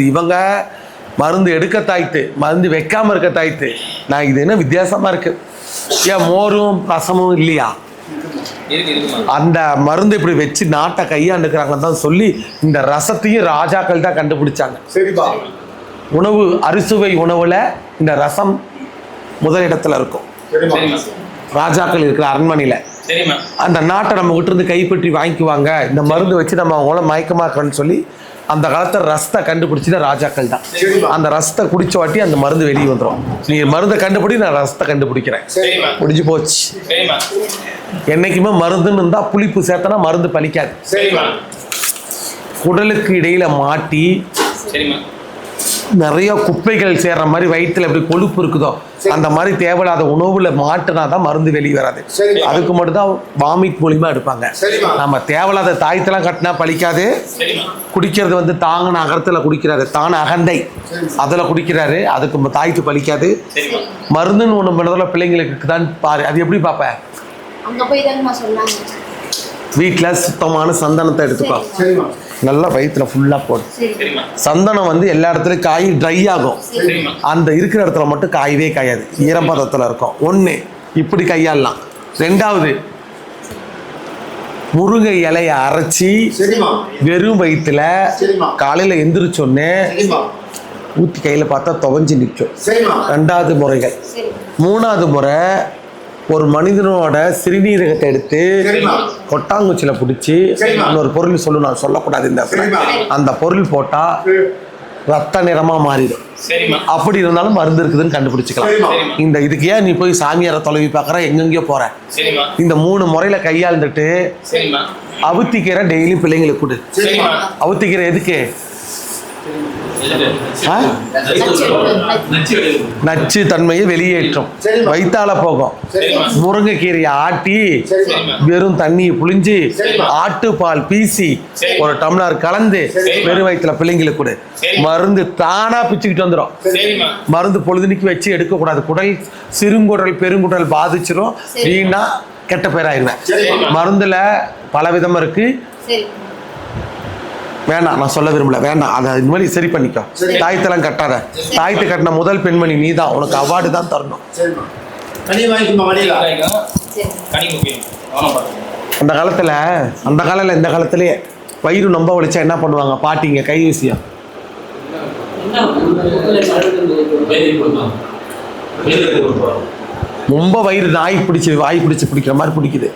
இவங்க மருந்து எடுக்க தாய்த்து மருந்து வைக்காம இருக்க தாய்த்து. நான் இது என்ன வித்தியாசமா இருக்கு, ஏன் மோரும் ரசமும் இல்லையா? அந்த மருந்து இப்படி வச்சு நாட்டை கையாண்டுக்கிறாங்கன்னு தான் சொல்லி இந்த ரசத்தையும் ராஜாக்கள் தான் கண்டுபிடிச்சாங்க. உணவு அறுசுவை உணவுல இந்த ரசம் முதலிடத்துல இருக்கும். ராஜாக்கள் இருக்கிற அரண்மனையில அந்த நாட்டை நம்ம கிட்ட இருந்து கைப்பற்றி வாங்கிக்குவாங்க, இந்த மருந்து வச்சு நம்ம அவங்கள மயக்கமாக்கணும்னு சொல்லி அந்த காலத்தில் ரசத்தை கண்டுபிடிச்சது ராஜாக்கள் தான். அந்த ரசத்தை குடிச்ச வாட்டி அந்த மருந்து வெளியே வந்துடும். நீ மருந்தை கண்டுபிடி, நான் ரசத்தை கண்டுபிடிக்கிறேன், முடிஞ்சு போச்சு. என்னைக்குமே மருந்துன்னு இருந்தா புளிப்பு சேர்த்தனா மருந்து பலிக்காது. குடலுக்கு இடையில மாட்டி நிறைய குப்பைகள் சேர்ற மாதிரி வயிற்றுல எப்படி கொழுப்பு இருக்குதோ அந்த மாதிரி தேவையில்லாத உணவுல மாட்டினாதான் மருந்து வெளியே வராது. அதுக்கு மட்டும்தான் வாமிட் மூலியமா எடுப்பாங்க. நம்ம தேவையில்லாத தாயத்தெல்லாம் கட்டினா பலிக்காது. குடிக்கிறது வந்து தாங்கின அகரத்துல குடிக்கிறாரு, தான அகந்தை அதுல குடிக்கிறாரு, அதுக்கு தாய்த்து பலிக்காது. மருந்துன்னு ஒண்ணு பண்ணதுல பிள்ளைங்களுக்கு தான் பாரு. அது எப்படி பாப்ப? வீட்டில் சுத்தமான சந்தனத்தை எடுத்துக்கோ, நல்லா வயிற்றுல ஃபுல்லாக போடும். சந்தனம் வந்து எல்லா இடத்துலையும் காய் ட்ரை ஆகும், அந்த இருக்கிற இடத்துல மட்டும் காயவே காயாது, ஈரப்பதத்தில் இருக்கும். ஒன்று இப்படி கையாளலாம். ரெண்டாவது, முருங்கை இலையை அரைச்சி வெறும் வயிற்றுல காலையில் எந்திரிச்சோன்னே ஊற்றி கையில் பார்த்தா துவஞ்சி நிற்கும். ரெண்டாவது முறைகள். மூணாவது முறை, ஒரு மனிதனோட சிறுநீரகத்தை எடுத்து கொட்டாங்குச்சியில பிடிச்சி இன்னொரு பொருள் சொல்லு, நான் சொல்லக்கூடாது இந்த அந்த பொருள் போட்டா ரத்த நிறமா மாறிடும். அப்படி இருந்தாலும் மருந்து இருக்குதுன்னு கண்டுபிடிச்சிக்கலாம். இந்த இதுக்கு ஏன் நீ போய் சாமியாரை தொலைவி பார்க்குற, எங்கெங்கயோ போற? இந்த 3 முறையில கையாளுந்துட்டு அவுத்திக்கீரை டெய்லி பிள்ளைங்களுக்கு கொடு. அவுத்திக்கீரை எதுக்கு? நச்சு தன்மையை வெளியேற்றும், வயிற்றால போகும். முருங்கைக்கீரையை ஆட்டி வெறும் தண்ணியை புழிஞ்சு ஆட்டுப்பால் பீசி ஒரு டம்ளர் கலந்து வெறும் வயிற்றுல பிள்ளைங்களுக்கு கொடு. மருந்து தானா பிச்சுக்கிட்டு வந்துடும். மருந்து பொழுதுனிக்கு வச்சு எடுக்க கூடாது. குடல் சிறுங்குடல் பெருங்குடல் பாதிச்சிடும், வீணா கெட்ட பேராயிருவேன். மருந்துல பல விதமா இருக்கு, வேண்டாம் நான் சொல்ல விரும்பல, வேண்டாம். அதை இந்த மாதிரி சரி பண்ணிக்கோ. தாயத்தெல்லாம் கட்டாத. தாயத்தை கட்டின முதல் பெண்மணி நீ தான், உனக்கு அவார்டு தான் தரணும். அந்த காலத்துல இந்த காலத்திலேயே வயிறு நம்ப ஒழிச்சா என்ன பண்ணுவாங்க பாட்டிங்க? கை விஷயம் ரொம்ப வயிறு வாய் பிடிச்சி பிடிக்கிற மாதிரி பிடிக்குது.